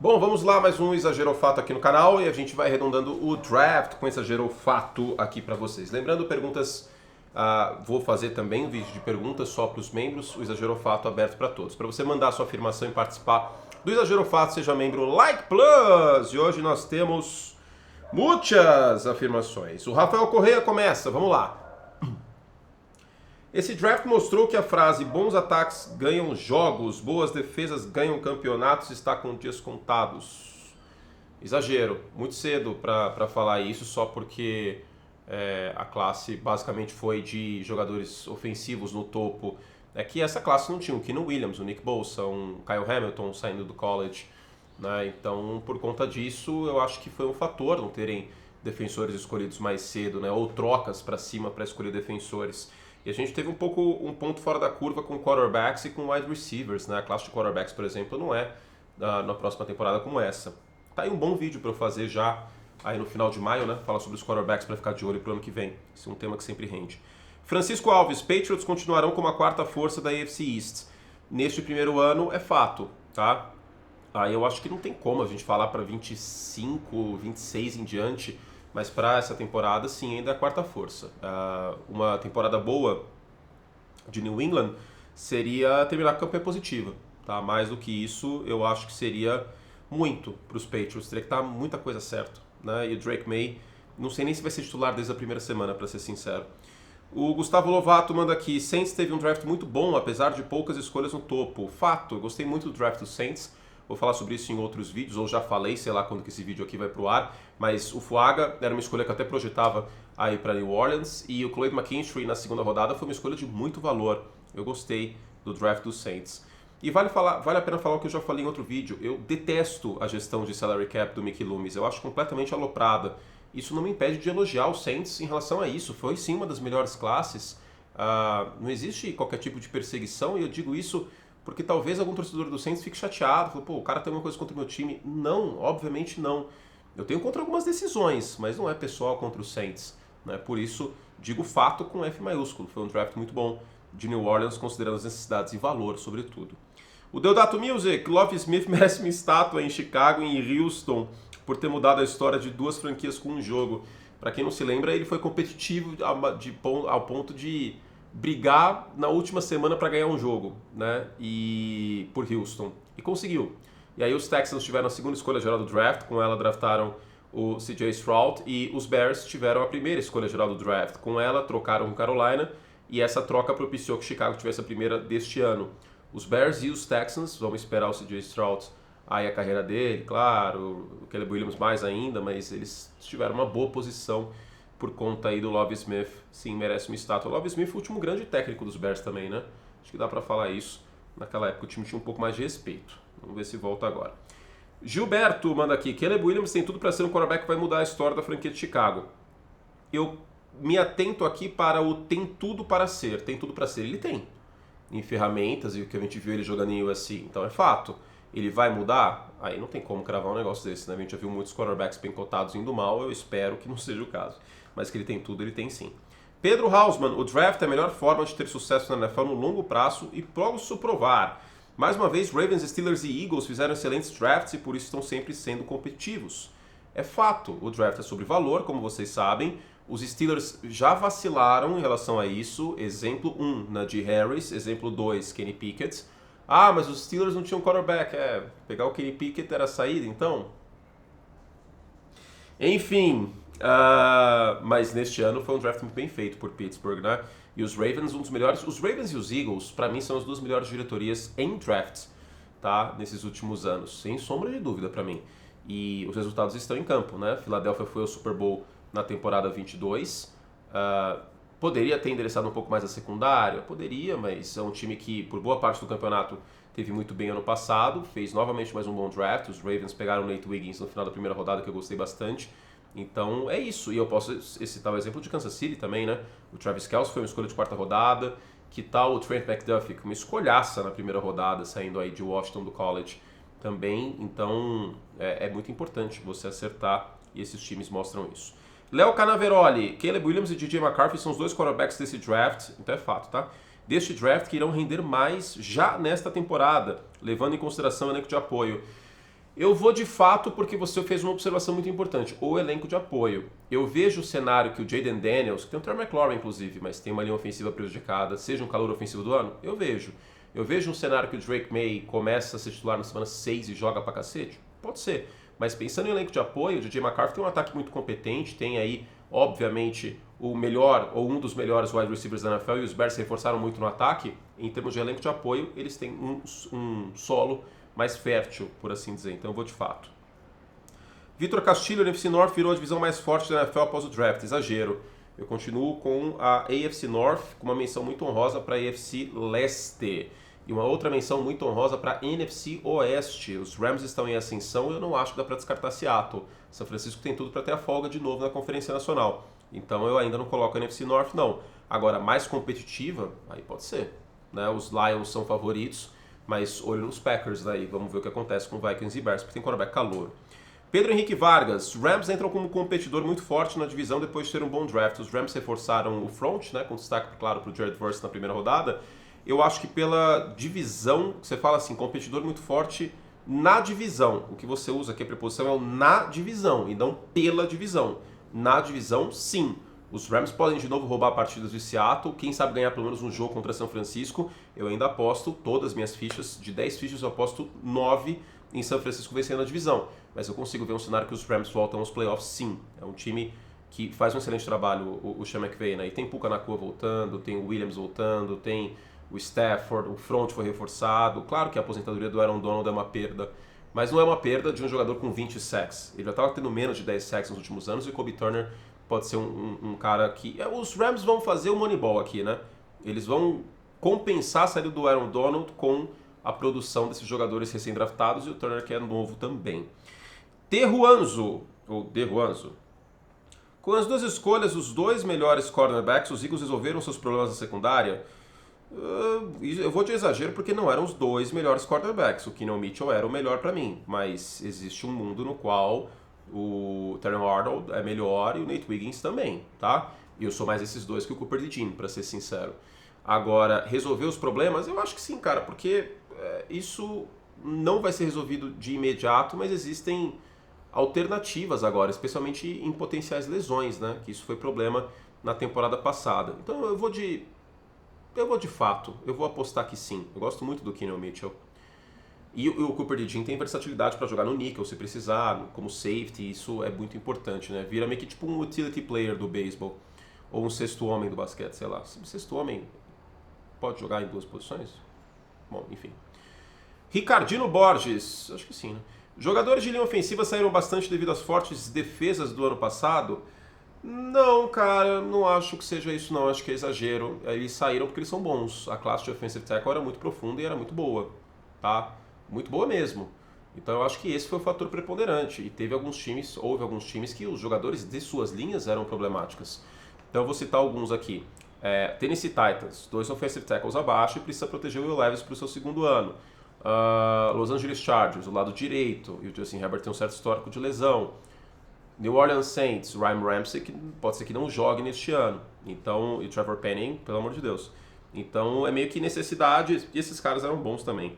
Bom, vamos lá, mais um Exagero Fato aqui no canal e a gente vai arredondando o draft com Exagero Fato aqui para vocês. Lembrando, perguntas, vou fazer também um vídeo de perguntas só para os membros, o Exagero Fato aberto para todos. Para você mandar a sua afirmação e participar do Exagero Fato, seja membro Like Plus! E hoje nós temos muitas afirmações. O Rafael Correia começa, vamos lá. Esse draft mostrou que a frase bons ataques ganham jogos, boas defesas ganham campeonatos está com dias contados. Exagero, muito cedo para falar isso, só porque a classe basicamente foi de jogadores ofensivos no topo. É que essa classe não tinha o Keenan Williams, o Nick Bosa, um Kyle Hamilton saindo do college. Né? Então, por conta disso, eu acho que foi um fator não terem defensores escolhidos mais cedo, né? Ou trocas para cima para escolher defensores. E a gente teve um ponto fora da curva com quarterbacks e com wide receivers, né? A classe de quarterbacks, por exemplo, não é na próxima temporada como essa. Tá aí um bom vídeo para eu fazer já aí no final de maio, né? Falar sobre os quarterbacks para ficar de olho pro ano que vem. Esse é um tema que sempre rende. Francisco Alves, Patriots continuarão como a quarta força da AFC East. Neste primeiro ano é fato, tá? Aí eu acho que não tem como a gente falar para 25, 26 em diante, mas para essa temporada sim, ainda é a quarta força. Uma temporada boa de New England seria terminar com a campanha positiva. Tá? Mais do que isso, eu acho que seria muito para os Patriots. Teria que estar muita coisa certa. Né? E o Drake May, não sei nem se vai ser titular desde a primeira semana, para ser sincero. O Gustavo Lovato manda aqui, Saints teve um draft muito bom, apesar de poucas escolhas no topo. Fato, eu gostei muito do draft dos Saints. Vou falar sobre isso em outros vídeos, ou já falei, sei lá quando que esse vídeo aqui vai pro ar. Mas o Fuaga era uma escolha que eu até projetava aí para New Orleans. E o Clayton McKinstry na segunda rodada foi uma escolha de muito valor. Eu gostei do draft dos Saints. E vale a pena falar o que eu já falei em outro vídeo. Eu detesto a gestão de salary cap do Mickey Loomis. Eu acho completamente aloprada. Isso não me impede de elogiar o Saints em relação a isso. Foi sim uma das melhores classes. Não existe qualquer tipo de perseguição e eu digo isso porque talvez algum torcedor do Saints fique chateado, fala, pô, o cara tem uma coisa contra o meu time. Não, obviamente não. Eu tenho contra algumas decisões, mas não é pessoal contra o Saints. Né? Por isso, digo fato com F maiúsculo. Foi um draft muito bom de New Orleans, considerando as necessidades e valor, sobretudo. O Deodato Music, Love Smith merece uma estátua em Chicago e em Houston por ter mudado a história de duas franquias com um jogo. Para quem não se lembra, ele foi competitivo ao ponto de brigar na última semana para ganhar um jogo, né? E por Houston. E conseguiu. E aí os Texans tiveram a segunda escolha geral do draft, com ela draftaram o CJ Stroud, e os Bears tiveram a primeira escolha geral do draft. Com ela trocaram com Carolina, e essa troca propiciou que Chicago tivesse a primeira deste ano. Os Bears e os Texans, vamos esperar o CJ Stroud aí a carreira dele, claro, o Caleb Williams mais ainda, mas eles tiveram uma boa posição por conta aí do Love Smith. Sim, merece uma estátua. O Love Smith foi o último grande técnico dos Bears também, né? Acho que dá pra falar isso. Naquela época o time tinha um pouco mais de respeito. Vamos ver se volta agora. Gilberto manda aqui, Caleb Williams tem tudo para ser um quarterback que vai mudar a história da franquia de Chicago. Eu me atento aqui para o tem tudo para ser. Tem tudo para ser. Ele tem. Em ferramentas e o que a gente viu ele jogando em USC. Então é fato. Ele vai mudar? Aí não tem como cravar um negócio desse, né? A gente já viu muitos quarterbacks bem cotados indo mal, eu espero que não seja o caso. Mas que ele tem tudo, ele tem sim. Pedro Hausmann, o draft é a melhor forma de ter sucesso na NFL no longo prazo e posso provar. Mais uma vez, Ravens, Steelers e Eagles fizeram excelentes drafts e por isso estão sempre sendo competitivos. É fato, o draft é sobre valor, como vocês sabem. Os Steelers já vacilaram em relação a isso. Exemplo 1, Najee Harris. Exemplo 2, Kenny Pickett. Ah, mas os Steelers não tinham quarterback. Pegar o Kenny Pickett era a saída, então? Enfim, mas neste ano foi um draft muito bem feito por Pittsburgh, né? E os Ravens, um dos melhores. Os Ravens e os Eagles, para mim, são as duas melhores diretorias em drafts, tá? Nesses últimos anos, sem sombra de dúvida para mim. E os resultados estão em campo, né? Philadelphia foi ao Super Bowl na temporada 22. Poderia ter endereçado um pouco mais a secundária? Poderia, mas é um time que, por boa parte do campeonato, teve muito bem ano passado. Fez novamente mais um bom draft. Os Ravens pegaram o Nate Wiggins no final da primeira rodada, que eu gostei bastante. Então é isso. E eu posso citar o exemplo de Kansas City também, né? O Travis Kelce foi uma escolha de quarta rodada. Que tal o Trent McDuffie, uma escolhaça na primeira rodada, saindo aí de Washington do college também. Então é muito importante você acertar e esses times mostram isso. Léo Canaveroli, Caleb Williams e DJ McCarthy são os dois quarterbacks desse draft, então é fato, tá? Deste draft que irão render mais já nesta temporada, levando em consideração o elenco de apoio. Eu vou de fato porque você fez uma observação muito importante, o elenco de apoio. Eu vejo o cenário que o Jaden Daniels, que tem o Terry McLaurin inclusive, mas tem uma linha ofensiva prejudicada, seja um calor ofensivo do ano, eu vejo. Eu vejo um cenário que o Drake May começa a ser titular na semana 6 e joga pra cacete? Pode ser. Mas pensando em elenco de apoio, o DJ McCarthy tem um ataque muito competente, tem aí, obviamente, o melhor ou um dos melhores wide receivers da NFL e os Bears se reforçaram muito no ataque. Em termos de elenco de apoio, eles têm um solo mais fértil, por assim dizer. Então eu vou de fato. Vitor Castilho, a NFC North virou a divisão mais forte da NFL após o draft. Exagero. Eu continuo com a AFC North, com uma menção muito honrosa para a AFC Leste. E uma outra menção muito honrosa para a NFC Oeste. Os Rams estão em ascensão e eu não acho que dá para descartar Seattle. São Francisco tem tudo para ter a folga de novo na Conferência Nacional. Então eu ainda não coloco a NFC North, não. Agora, mais competitiva, aí pode ser. Né? Os Lions são favoritos, mas olho nos Packers daí. Vamos ver o que acontece com Vikings e Bears, porque tem quarterback calor. Pedro Henrique Vargas, Rams entram como competidor muito forte na divisão depois de ter um bom draft. Os Rams reforçaram o front, né, com destaque, claro, para o Jared Verse na primeira rodada. Eu acho que pela divisão, você fala assim, competidor muito forte na divisão. O que você usa aqui, a preposição é o na divisão e não pela divisão. Na divisão, sim. Os Rams podem de novo roubar partidas de Seattle, quem sabe ganhar pelo menos um jogo contra São Francisco. Eu ainda aposto todas as minhas fichas, de 10 fichas eu aposto 9 em São Francisco vencendo a divisão. Mas eu consigo ver um cenário que os Rams voltam aos playoffs, sim. É um time que faz um excelente trabalho, o Sean McVay, né? E tem Puka Nacua voltando, tem o Williams voltando, tem o Stafford, o front foi reforçado. Claro que a aposentadoria do Aaron Donald é uma perda, mas não é uma perda de um jogador com 20 sacks. Ele já estava tendo menos de 10 sacks nos últimos anos e o Kobe Turner pode ser um cara que... Os Rams vão fazer o Moneyball aqui, né? Eles vão compensar a saída do Aaron Donald com a produção desses jogadores recém-draftados e o Turner que é novo também. Terruanzo, ou Derruanzo. Com as duas escolhas, os dois melhores cornerbacks, os Eagles resolveram seus problemas na secundária. Eu vou de exagero porque não eram os dois melhores quarterbacks. O Keenan Mitchell era o melhor para mim, mas existe um mundo no qual o Terry Arnold é melhor e o Nate Wiggins também, tá? E eu sou mais esses dois que o Cooper DeJean, para ser sincero. Agora, resolver os problemas? Eu acho que sim, cara, porque isso não vai ser resolvido de imediato, mas existem alternativas agora, especialmente em potenciais lesões, né? Que isso foi problema na temporada passada. Então eu vou de fato, eu vou apostar que sim. Eu gosto muito do Keenan Mitchell. E o Cooper DeJean tem versatilidade para jogar no nickel se precisar, como safety, isso é muito importante, né? Vira meio que tipo um utility player do beisebol, ou um sexto homem do basquete, sei lá. Sexto homem pode jogar em duas posições? Bom, enfim. Ricardino Borges, acho que sim, né? Jogadores de linha ofensiva saíram bastante devido às fortes defesas do ano passado? Não, cara, não acho que seja isso não, acho que é exagero. Eles saíram porque eles são bons. A classe de offensive tackle era muito profunda e era muito boa, tá? Muito boa mesmo. Então eu acho que esse foi o fator preponderante. E houve alguns times que os jogadores de suas linhas eram problemáticas. Então eu vou citar alguns aqui. Tennessee Titans, 2 offensive tackles abaixo e precisa proteger o Will Levis para o seu segundo ano. Los Angeles Chargers, o lado direito, e o Justin Herbert tem um certo histórico de lesão. New Orleans Saints, Ryan Ramsey, que pode ser que não jogue neste ano. Então, e Trevor Penning, pelo amor de Deus. Então é meio que necessidade, e esses caras eram bons também.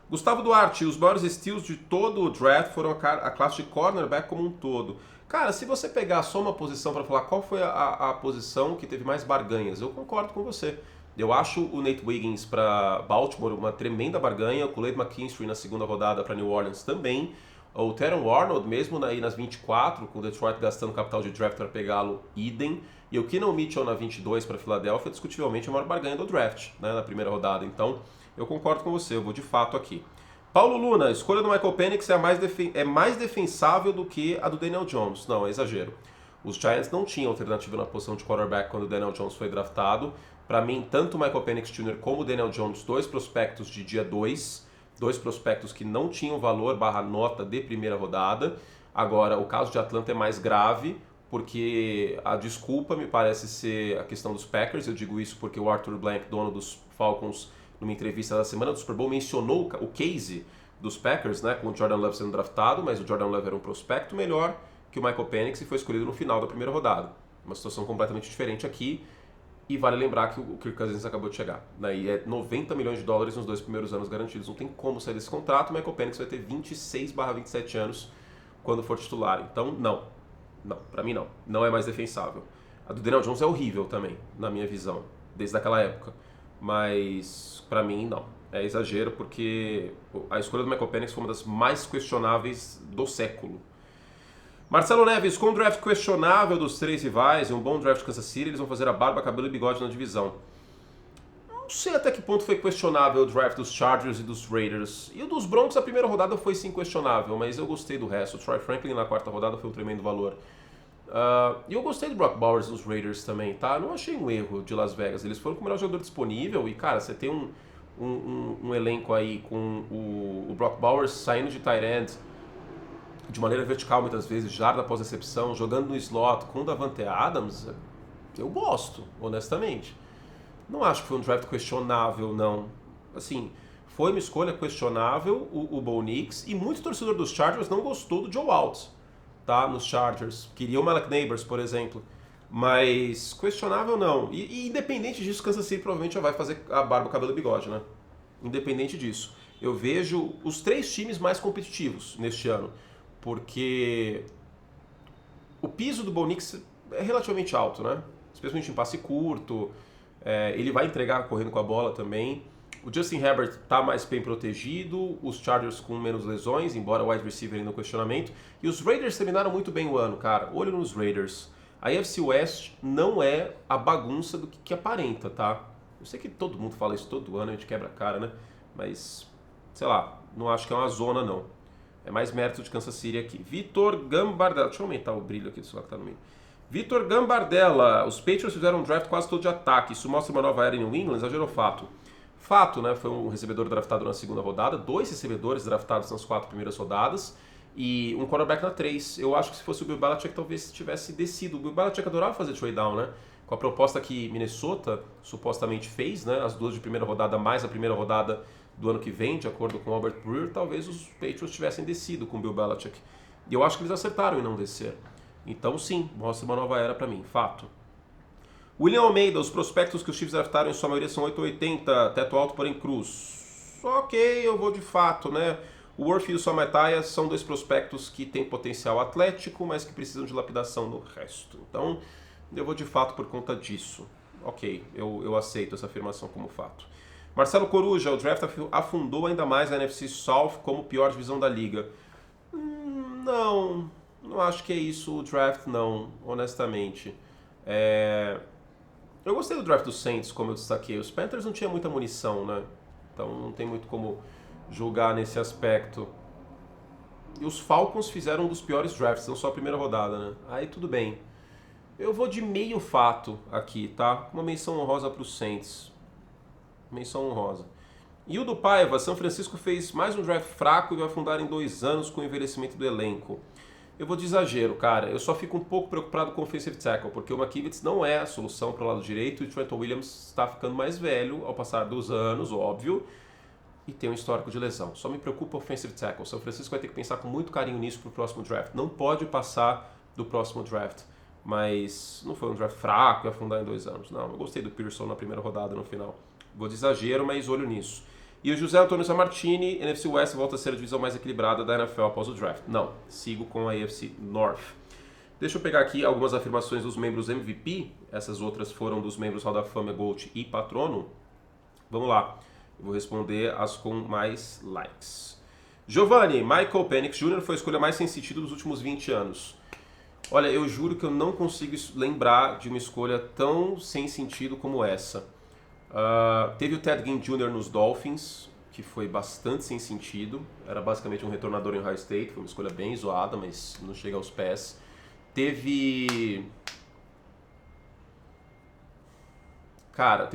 Gustavo Duarte, os maiores steals de todo o draft foram a classe de cornerback como um todo. Cara, se você pegar só uma posição para falar qual foi a posição que teve mais barganhas, eu concordo com você. Eu acho o Nate Wiggins para Baltimore uma tremenda barganha, o Kool-Aid McKinstry na segunda rodada para New Orleans também. O Teron Arnold, mesmo aí nas 24, com o Detroit gastando capital de draft para pegá-lo, idem. E o Keenan Mitchell na 22 para Filadélfia, discutivelmente a maior barganha do draft, né, na primeira rodada. Então, eu concordo com você, eu vou de fato aqui. Paulo Luna, a escolha do Michael Penix é mais defensável do que a do Daniel Jones. Não, é exagero. Os Giants não tinham alternativa na posição de quarterback quando o Daniel Jones foi draftado. Para mim, tanto o Michael Penix Jr. como o Daniel Jones, dois prospectos de dia 2, dois prospectos que não tinham valor / nota de primeira rodada. Agora, o caso de Atlanta é mais grave, porque a desculpa me parece ser a questão dos Packers. Eu digo isso porque o Arthur Blank, dono dos Falcons, numa entrevista da semana do Super Bowl, mencionou o case dos Packers, né, com o Jordan Love sendo draftado, mas o Jordan Love era um prospecto melhor que o Michael Penix e foi escolhido no final da primeira rodada. Uma situação completamente diferente aqui. E vale lembrar que o Kirk Cousins acabou de chegar. Daí é 90 milhões de dólares nos 2 primeiros anos garantidos. Não tem como sair desse contrato. O Michael Penix vai ter 26/27 anos quando for titular. Então, não. Não, pra mim não. Não é mais defensável. A do Daniel Jones é horrível também, na minha visão, desde aquela época. Mas, pra mim, não. É exagero, porque a escolha do Michael Penix foi uma das mais questionáveis do século. Marcelo Neves, com um draft questionável dos 3 rivais e um bom draft de Kansas City, eles vão fazer a barba, cabelo e bigode na divisão. Não sei até que ponto foi questionável o draft dos Chargers e dos Raiders. E o dos Broncos, a primeira rodada foi sim questionável, mas eu gostei do resto. O Troy Franklin na 4ª rodada foi um tremendo valor. E eu gostei do Brock Bowers dos Raiders também, tá? Não achei um erro de Las Vegas. Eles foram com o melhor jogador disponível e, cara, você tem um elenco aí com o Brock Bowers saindo de tight end de maneira vertical muitas vezes, jarda após recepção, jogando no slot com o Davante Adams, eu gosto, honestamente. Não acho que foi um draft questionável, não. Assim, foi uma escolha questionável o Bo Nix, e muito torcedor dos Chargers não gostou do Joe Alt, tá? Nos Chargers. Queria o Malik Neighbors, por exemplo. Mas questionável não. E independente disso, Kansas City provavelmente já vai fazer a barba, cabelo e bigode, né? Independente disso. Eu vejo os 3 times mais competitivos neste ano. Porque o piso do Bo Nix é relativamente alto, né? Especialmente em passe curto. Ele vai entregar correndo com a bola também. O Justin Herbert está mais bem protegido. Os Chargers com menos lesões, embora o wide receiver ainda no questionamento. E os Raiders terminaram muito bem o ano, cara. Olho nos Raiders. A AFC West não é a bagunça do que aparenta, tá? Eu sei que todo mundo fala isso todo ano, a gente quebra a cara, né? Mas, sei lá, não acho que é uma zona, não. É mais mérito de Kansas City aqui. Vitor Gambardella. Deixa eu aumentar o brilho aqui do celular que tá no meio. Vitor Gambardella. Os Patriots fizeram um draft quase todo de ataque. Isso mostra uma nova era em New England? Exagerou fato. Fato, né? Foi um recebedor draftado na 2ª rodada. 2 recebedores draftados nas 4 primeiras rodadas. E um quarterback na 3. Eu acho que se fosse o Bill Belichick, talvez tivesse descido. O Bill Belichick adorava fazer trade down, né? Com a proposta que Minnesota supostamente fez, né? As 2 de primeira rodada mais a primeira rodada do ano que vem, de acordo com Albert Breer, talvez os Patriots tivessem descido com Bill Belichick. E eu acho que eles acertaram em não descer. Então sim, mostra uma nova era pra mim, fato. William Almeida, os prospectos que os Chiefs draftaram em sua maioria são 880, teto alto porém cruz. Ok, eu vou de fato, né? O Worth e o Samaitaia são 2 prospectos que têm potencial atlético, mas que precisam de lapidação no resto. Então, eu vou de fato por conta disso. Ok, eu aceito essa afirmação como fato. Marcelo Coruja, o draft afundou ainda mais a NFC South como pior divisão da liga. Não acho que é isso o draft, não, honestamente. Eu gostei do draft dos Saints, como eu destaquei. Os Panthers não tinham muita munição, né? Então não tem muito como julgar nesse aspecto. E os Falcons fizeram um dos piores drafts, não só a primeira rodada, né? Aí tudo bem. Eu vou de meio fato aqui, tá? Uma menção honrosa para os Saints. Menção honrosa. E o do Paiva, São Francisco fez mais um draft fraco e vai afundar em 2 anos com o envelhecimento do elenco. Eu vou de exagero, cara. Eu só fico um pouco preocupado com o offensive tackle, porque o McKivitz não é a solução para o lado direito e o Trenton Williams está ficando mais velho ao passar dos anos, óbvio, e tem um histórico de lesão. Só me preocupa o offensive tackle. O São Francisco vai ter que pensar com muito carinho nisso para o próximo draft. Não pode passar do próximo draft. Mas não foi um draft fraco e afundar em 2 anos. Não, eu gostei do Pearson na primeira rodada no final. Vou de exagero, mas olho nisso. E o José Antônio Sammartini, NFC West volta a ser a divisão mais equilibrada da NFL após o draft. Não, sigo com a AFC North. Deixa eu pegar aqui algumas afirmações dos membros MVP. Essas outras foram dos membros Hall da Fama, Gold e Patrono. Vamos lá. Eu vou responder as com mais likes. Giovanni, Michael Penix Jr. foi a escolha mais sem sentido dos últimos 20 anos. Olha, eu juro que eu não consigo lembrar de uma escolha tão sem sentido como essa. Teve o Ted Ginn Jr. nos Dolphins, que foi bastante sem sentido. Era basicamente um retornador em Ohio State, foi uma escolha bem zoada, mas não chega aos pés. Teve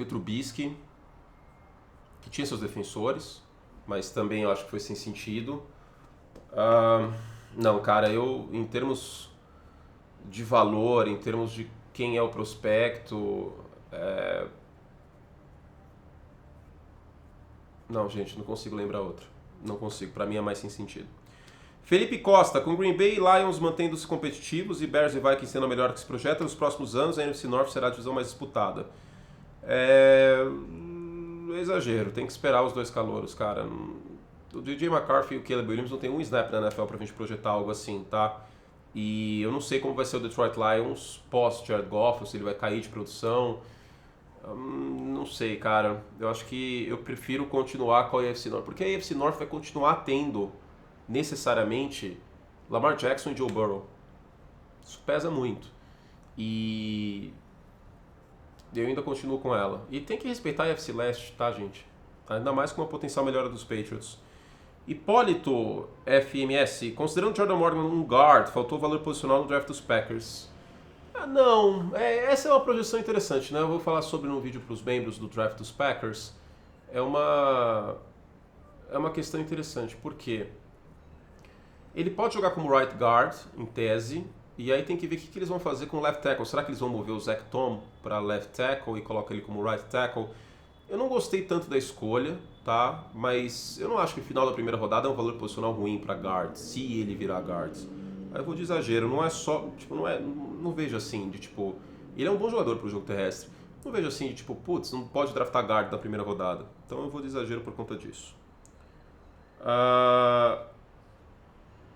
o Trubisky, que tinha seus defensores, mas também eu acho que foi sem sentido. Não, cara, eu, em termos de valor, em termos de quem é o prospecto, não, gente, não consigo lembrar outro. Não consigo, pra mim é mais sem sentido. Felipe Costa, com Green Bay e Lions mantendo-se competitivos e Bears e Vikings sendo a melhor que se projeta nos próximos anos, a NFC North será a divisão mais disputada. É exagero, tem que esperar os dois calouros, cara. O DJ McCarthy e o Caleb Williams não tem um snap na NFL pra gente projetar algo assim, tá? E eu não sei como vai ser o Detroit Lions pós-Jared Goff, ou se ele vai cair de produção. Não sei, cara. Eu acho que eu prefiro continuar com a AFC North, porque a AFC North vai continuar tendo, necessariamente, Lamar Jackson e Joe Burrow. Isso pesa muito. E eu ainda continuo com ela. E tem que respeitar a AFC Leste, tá, gente? Ainda mais com uma potencial melhora dos Patriots. Hipólito FMS, considerando Jordan Morgan um guard, faltou valor posicional no draft dos Packers. Não, essa é uma projeção interessante, né? Eu vou falar sobre no vídeo para os membros do draft dos Packers. É uma questão interessante, porque ele pode jogar como right guard, em tese, e aí tem que ver o que eles vão fazer com o left tackle. Será que eles vão mover o Zach Tom para left tackle e colocar ele como right tackle? Eu não gostei tanto da escolha, tá? Mas eu não acho que o final da primeira rodada é um valor posicional ruim para guard, se ele virar guard. Aí eu vou de exagero, não é só, tipo, não vejo assim, de tipo, ele é um bom jogador pro jogo terrestre. Não vejo assim, de tipo, putz, não pode draftar guard na primeira rodada. Então eu vou de exagero por conta disso.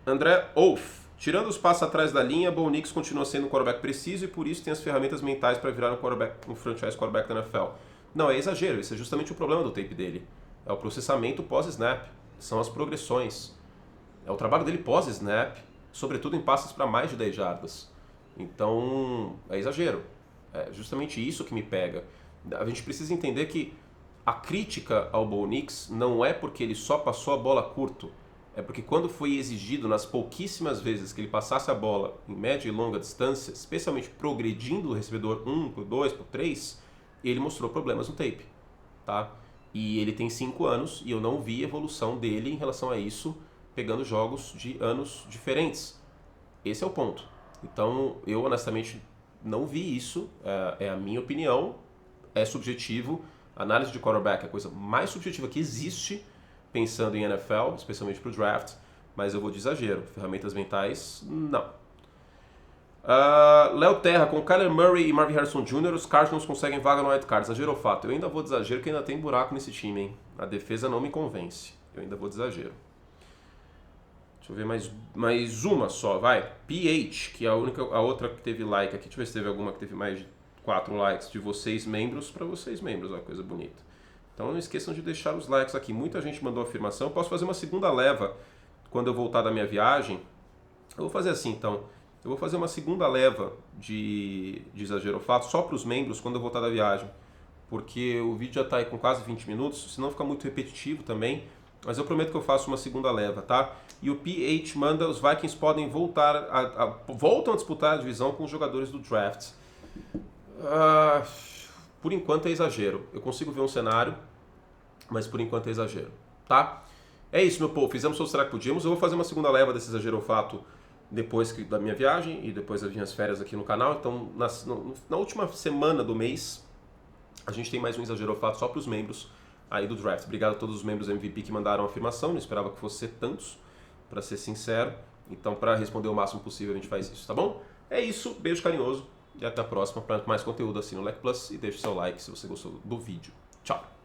André Wolf. Tirando os passos atrás da linha, Bo Nix continua sendo um quarterback preciso e por isso tem as ferramentas mentais para virar um franchise quarterback da NFL. Não, é exagero, esse é justamente o problema do tape dele. É o processamento pós-snap, são as progressões. É o trabalho dele pós-snap, sobretudo em passes para mais de 10 jardas. Então, é exagero. É justamente isso que me pega. A gente precisa entender que a crítica ao Bo Nix não é porque ele só passou a bola curto. É porque quando foi exigido nas pouquíssimas vezes que ele passasse a bola em média e longa distância, especialmente progredindo o recebedor 1, por 2, por 3, ele mostrou problemas no tape. Tá? E ele tem 5 anos e eu não vi evolução dele em relação a isso, pegando jogos de anos diferentes. Esse é o ponto. Então, eu honestamente não vi isso, é a minha opinião, é subjetivo. Análise de quarterback é a coisa mais subjetiva que existe, pensando em NFL, especialmente para o draft, mas eu vou de exagero. Ferramentas mentais, não. Léo Terra, com Kyler Murray e Marvin Harrison Jr., os Cardinals conseguem vaga no wildcard. Exagero ou fato? Eu ainda vou de exagero, que ainda tem buraco nesse time, hein? A defesa não me convence. Eu ainda vou de exagero. Deixa eu ver mais uma só, vai. PH, que é a outra que teve like aqui. Deixa eu ver se teve alguma que teve mais de 4 likes de vocês membros para vocês membros. Olha que coisa bonita. Então não esqueçam de deixar os likes aqui. Muita gente mandou afirmação. Eu posso fazer uma segunda leva quando eu voltar da minha viagem. Eu vou fazer assim, então. Eu vou fazer uma segunda leva de exagero ou fato só para os membros quando eu voltar da viagem. Porque o vídeo já está aí com quase 20 minutos, senão fica muito repetitivo também. Mas eu prometo que eu faço uma segunda leva, tá? E o PH manda, os Vikings podem voltam a disputar a divisão com os jogadores do draft. Por enquanto é exagero. Eu consigo ver um cenário, mas por enquanto é exagero, tá? É isso, meu povo. Fizemos o será que podíamos. Eu vou fazer uma segunda leva desse exagero ou fato depois da minha viagem e depois das minhas férias aqui no canal. Então, na última semana do mês, a gente tem mais um exagero ou fato só para os membros aí do draft. Obrigado a todos os membros MVP que mandaram a afirmação. Não esperava que fosse tantos, para ser sincero. Então, para responder o máximo possível, a gente faz isso, tá bom? É isso. Beijo carinhoso e até a próxima. Para mais conteúdo, assina o Lec Plus e deixe seu like se você gostou do vídeo. Tchau!